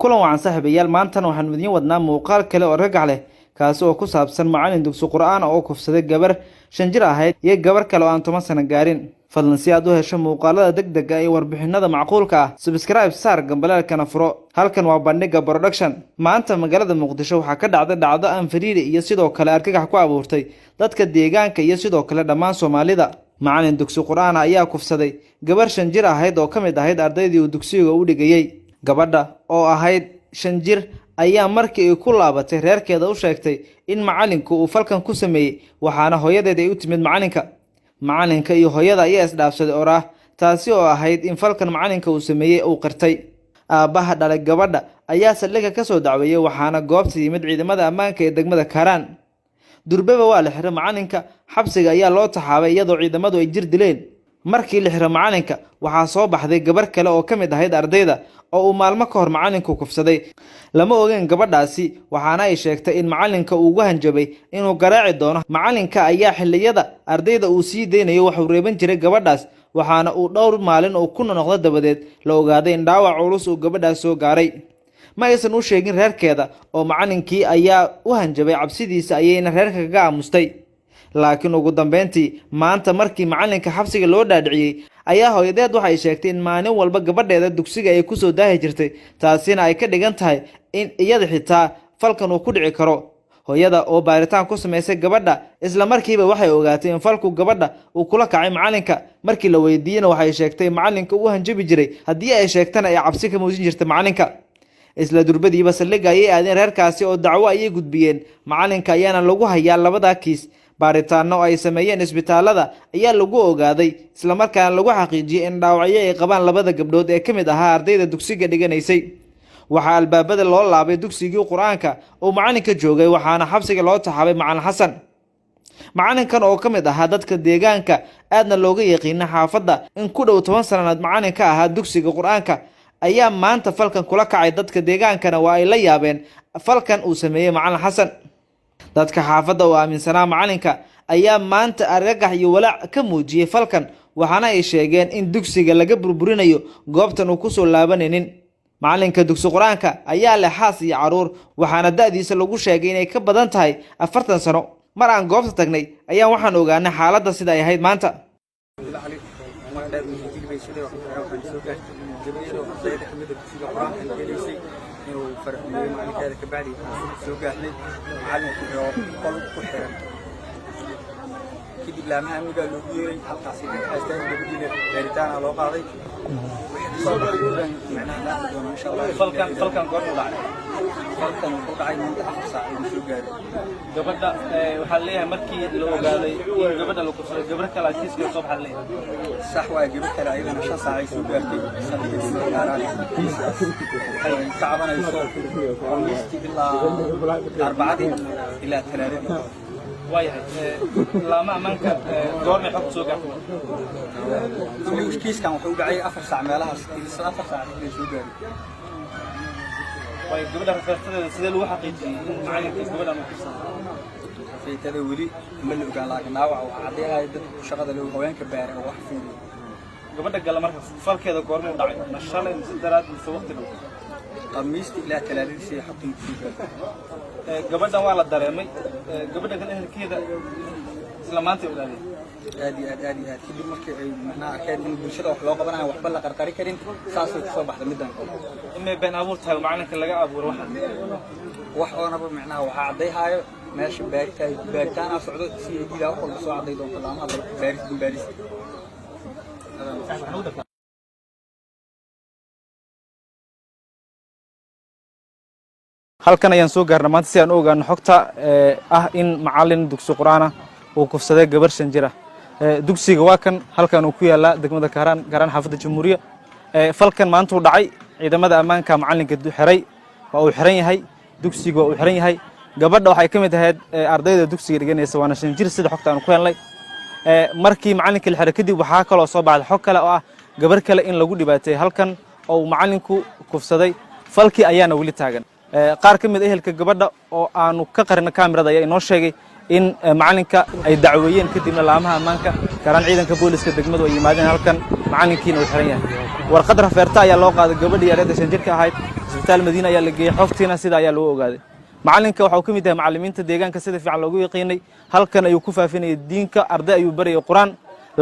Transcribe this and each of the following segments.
kulan wacan saaxiibayaal maantana waxaan idin wadnaa muuqaal kale oo ragac leh kaas oo ku saabsan macallin dugsi quraan oo kufsaday gabar 5 jir ahayd iyo gabar kale oo aan 10 sano gaarin. fadlan si aad u hesho muuqaalada degdega iyo warbixinada macquulka ah subscribe saar gambalaalkana furo. halkan waa bandhiga production. maanta magaalada Muqdisho waxaa ka dhacday dhacdo aan fariid iyo sidoo kale argagax ku abuurtay dadka deegaanka iyo sidoo kale dhammaan Soomaalida. macallin dugsi quraan ayaa kufsaday gabar 5 jir ahayd oo kamid ahayd ardaydii uu dugsiga u dhigayay. gabadha oo ahayd 5 jir ayaa markii ay ku laabatay reerkeeda u sheegtay in macallinku uu falkan ku sameeyay waxaana hooyadeed ay u timid macallinka iyo hooyada ayaa isdhaafsaday oraah taasi oo ahayd in falkan macallinka uu sameeyay uu qirtay. aabaha dhalay gabadha ayaa saldhigga ka soo dacweeyay waxaana goobta yimid ciidamada ammaanka ee degmada Kaaraan. durbaba waa la xiray macallinka, xabsiga ayaa loo taxaabay iyadoo ciidamadu ay jir dileen. markii la xiray macallinka waxaa soo baxday gabar kale oo kamid ahayd ardayda oo uu maalmo ka hor macallinku kufsaday. lama ogeyn gabadhaasi waxaana ay sheegtay in macallinka uu ugu hanjabay inuu garaaci doono. macallinka ayaa xilliyada ardayda uu sii deynayo wuxuu reeban jiray gabadhaas waxaana uu dhowr maalin oo ku noqdo dabadeed la ogaaday in dhaawac culus uu gabadhaas soo gaaray. ma aysan u sheegin reerkeeda oo macallinkii ayaa u hanjabay cabsidiisa ayayna reerka kaga aamustay. laakiin ugu dambeyntii maanta markii macallinka xabsiga loo dhaadhiciyay ayaa hooyadeed waxay sheegtay in maalin walba gabadheeda dugsiga ay ku soo daahi jirtay taasina ay ka dhigan tahay in iyada xitaa falkan uu ku dhici karo. hooyada oo baaritaan ku sameysay gabadha isla markiiba waxay ogaatay in falku gabadha uu kula kacay macallinka. markii la weydiiyay waxay sheegtay macallinka uu hanjabi jiray haddii ay sheegtana ay cabsi ka muujin jirtay macallinka. isla durbadiiba saldhigga ayay aadeen reerkaasi oo dacwo ayay gudbiyeen. macallinka ayaana lagu hayaa labada kiis. baaritaano ay sameeyeen isbitaalada ayaa lagu ogaaday isla markaana lagu xaqiijiyay in dhaawacyo ay qabaan labada gabdhood ee kamid ahaa ardayda dugsiga dhiganaysay. waxaa albaabada loo laabay dugsigii quraanka oo macallinka joogay waxaana xabsiga loo taxaabay macallin Xasan. macallinkan oo kamid ahaa dadka deegaanka aadna looga yaqiin xaafadda in ku dhow 10 sanaad macallinka ahaa dugsiga quraanka ayaa maanta falkan kula kacay dadka deegaankana waa ay la yaabeen falkan uu sameeyay macallin Xasan. dadka xaafadda oo aaminsanaa macallinka ayaa maanta argagax iyo walaac ka muujiyay falkan waxaana ay sheegeen in dugsiga laga burburinayo goobtan uu ku soo laabanaynin. macallinka dugsi quraanka ayaa leh xaas iyo caruur waxaana da'diisa lagu sheegay inay ka badan tahay 40 sano. mar aan goobta tagnay ayaa waxaan ogaanay xaaladda sida ay ahayd maanta. معلنك كبعدي سوق أهلي معلنك قل كحرم كده لما هم قالوا لي حتى عصير أستاذ بدينا بيرتان على قاضي معناه إن شاء الله فلكن قرن وضعنا فلكن وضعنا من تحت ساعة سوق أهلي قبلنا وحليها مركي لو قاضي قبلنا لو قبلنا كلا كيس كل صبح حليها صح وقبلنا كلا أيضا عشان ساعة سوق أهلي تعبنا يصور ونستي بالله 4 إلى 3 وايد لا ما منك دورني حط سوق مش كيس كان وحوق عي 4 ساعة مالها 4 ساعة في سوق وايد قبل فرصة سيد الواحد حقيقي معي قبل ما كيس في تدولي ملء قال لكن نوع وعديها شغله اللي هو وين كبار أو واحد فيه قبل قال مرة فرق هذا قرن وضعي مشان المسدرات مسوقت له قميص إلى 30 شيء حطين فيه قبل ده والله درامي قبل ده كان كذا سلاماتي ولا لي هذه كل مركي معناها كان بالشدة وحلاقة بنا وحبلا قرقري كريم ساس الصباح لمدة إما بين أبورتها ومعنا كل لقى أبور واحد أنا بمعناها وعدي هاي ماشي بارتانا صعود سيدي لا أقول بس عدي دون طلعنا باريس halkan ayaan soo gaarnay maanta si aan u ogaano xogta in macallin dugsi quraana uu kufsaday gabar 5 jir ah. dugsiga waa kan halkan uu ku yaala degmada Kaaraan xaafadda Jamhuuriya. falkan maanta uu dhacay ciidamada ammaanka macallinka xiray waa uu xiran yahay dugsiga waa uu xiran yahay. gabadha waxay kamid ahayd ardayda dugsiga dhiganaysa waana 5 jir sida xogta aan ku helnay. markii macallinka la xiray kadib waxaa kale oo soo baxday xog kale oo ah gabar kale in lagu dhibaatay halkan oo macallinku kufsaday. falkii ayaana wali taagan. qaar kamid ehelka gabadha oo aanu ka qarin kaamirada ayaa inoo sheegay in macallinka ay dacweeyeen kadibna laamaha ammaanka Kaaraan ciidanka booliska degmadu ay yimaadeen halkan macallinkiina uu xiran yahay. warqad rafeerta ayaa loo qaaday gabadhii yareed ee 5 jirka ahayd isbitaal Madiina ayaa la geeyay xogtiina sida ayaa loo ogaaday macalinka waxa uu ka mid yahay macallimiinta deegaanka sida fiican loogu yaqiinay halkan ayuu ku faafinayay diinka arday ayuu barayay quraan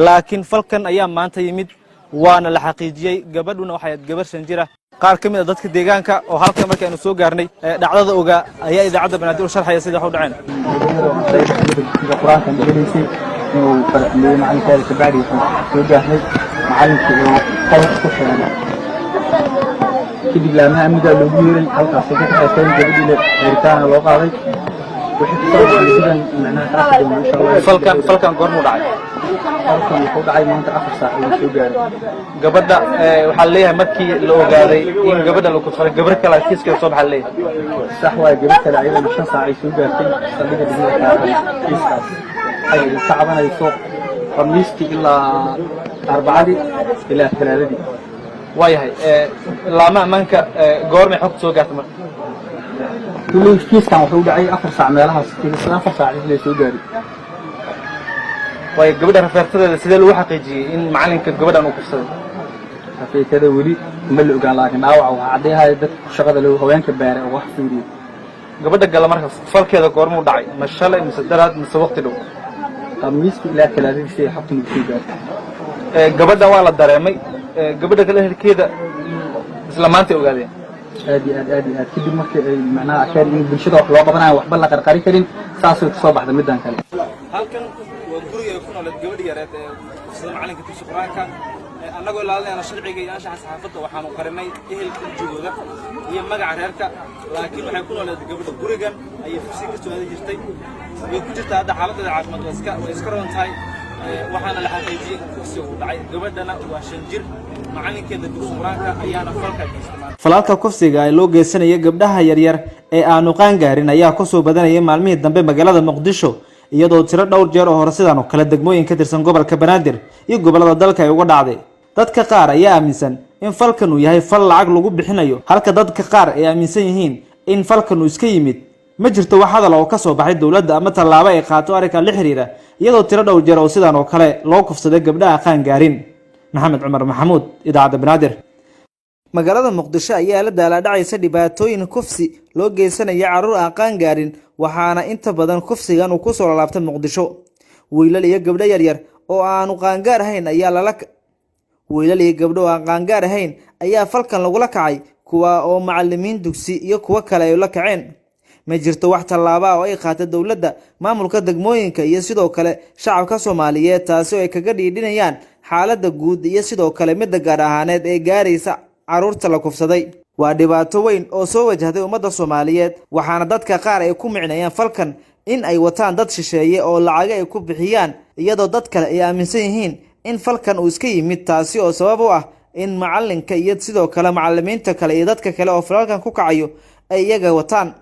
laakiin falkan ayaa maanta yimid waana la xaqiijiyay gabadhuna waxay ahayd gabar 5 jir ah qaar ka mid ah dadka deegaanka oo halkan markii aanu soo gaarnay dhacdada ogaa ayaa idaacadda Banaadir u sharxaya sida wax u dhaceen quraanka dhigaysi inuu farxiyay macalinka ka bacdi soo gaarnay macalinka oo qalab ku xiran kadib laamaha amniga loogu yeeray halkaas ka shaqeeyay gabadhii leeritaan loo qaaday wixii soo dhacay macnaha insha Allah falkan goormu dhacay halkan wuxuu dhacay maanta 4 saac oo soo gaaray gabadha waxa leeyahay markii la ogaaday in gabadha la ku faray gabar kale kiiskeeda soo baxay leeyahay sax waa gabar kale ayada 5 saac ay soo gaartay saldhiga degmada kiiskaas ay ka cabanayso khamiistii ilaa arbacadii ilaa talaadadii waayahay laama amanka goorma xog soo gaartay marka kullu kiiskan wuxuu dhacay 4 saac meelahaas 4 saac ilaa soo gaaray way gabadha rafeertadeeda sidee loo xaqiijiyay in macalinka gabadhan uu kufsaday rafeertada wali ma la ogaan laakiin dhaawac waxa cadeeyay dad shaqada loo haweenka beeray oo wax fiiriyay gabadha gal marka falkeeda goorma u dhacay ma shalay mise daraad mise waqti dhow khamiiskii ilaa talaadadii xabtu soo gaaray gabadha waa la dareemay gabadha kale herkeeda isla maanta ogaadeen aad kadib markii ay macnaha akeen in bulshada wax loo qabanayo waxba la qarqari karin saasoo soo baxda midaan kale halkan waa guriga ku nool gabadhii yareed ee sida macalinka tusay quraanka annagoo ilaalinayna sharciga iyo anshaxa saxaafadda waxaanu qarinay ehelka jooga iyo magaca reerka laakiin waxay ku nooleed gabadha gurigan ay fursi ka soo aadi jirtay way ku jirtaa hadda xaaladda caafimaad waa iska roon tahay waxaana la xaqiijiyay kursi uu dhacay gabadhana waa 5 jir macalinkeeda dugsiga quraanka ayaana falka geystay falalka kufsiga ay loo geysanayay gabdhaha yaryar ee aanu qaan gaarin ayaa ku soo badanayay maalmihii dambe magaalada Muqdisho iyadoo tiro dhowr jeer oo hore sidaan oo kala degmooyin ka tirsan gobolka Banaadir iyo gobolada dalka ay uga dhacday dadka qaar ayaa aaminsan in falkan uu yahay fal lacag lagu bixinayo halka dadka qaar ay aaminsan yihiin in falkan uu iska yimid ma jirto wax hadal oo ka soo baxay dawladda ama tallaabo ay qaato arrinka la xiriira iyadoo tiro dhowr jeer oo sidaan oo kale loo kufsaday gabdhaha qaan gaarin maxamed cumar maxamuud idaacadda Banaadir magaalada Muqdisho ayaa la daaladhacaysa dhibaatooyin kufsi loo geysanaya carruur aan qaan gaarin waxaana inta badan kufsigan uu ku soo laabtay Muqdisho wiilal iyo gabdho yaryar oo aanu qaan gaar ahayn ayaa falkan lagu la kacay kuwa oo macallimiin dugsi iyo kuwa kale ay la kaceen ma jirto wax tallaabo oo ay qaatay dawladda maamulka degmooyinka iyo sidoo kale shacabka Soomaaliyeed taasi oo ay kaga dhiidhinayaan xaaladda guud iyo sidoo kale mid gaar ahaaneed ee gaaraysa carruurta la kufsaday waa dhibaato weyn oo soo wajahday ummadda Soomaaliyeed waxaana dadka qaar ay ku micnayaan falkan in ay wataan dad shisheeye oo lacag ay ku bixiyaan iyadoo dad kale ay aaminsan yihiin in falkan uu iska yimid taasi oo sabab u ah in macalinka iyo sidoo kale macallimiinta kale iyo dadka kale oo falkan ku kacayo ay iyaga wataan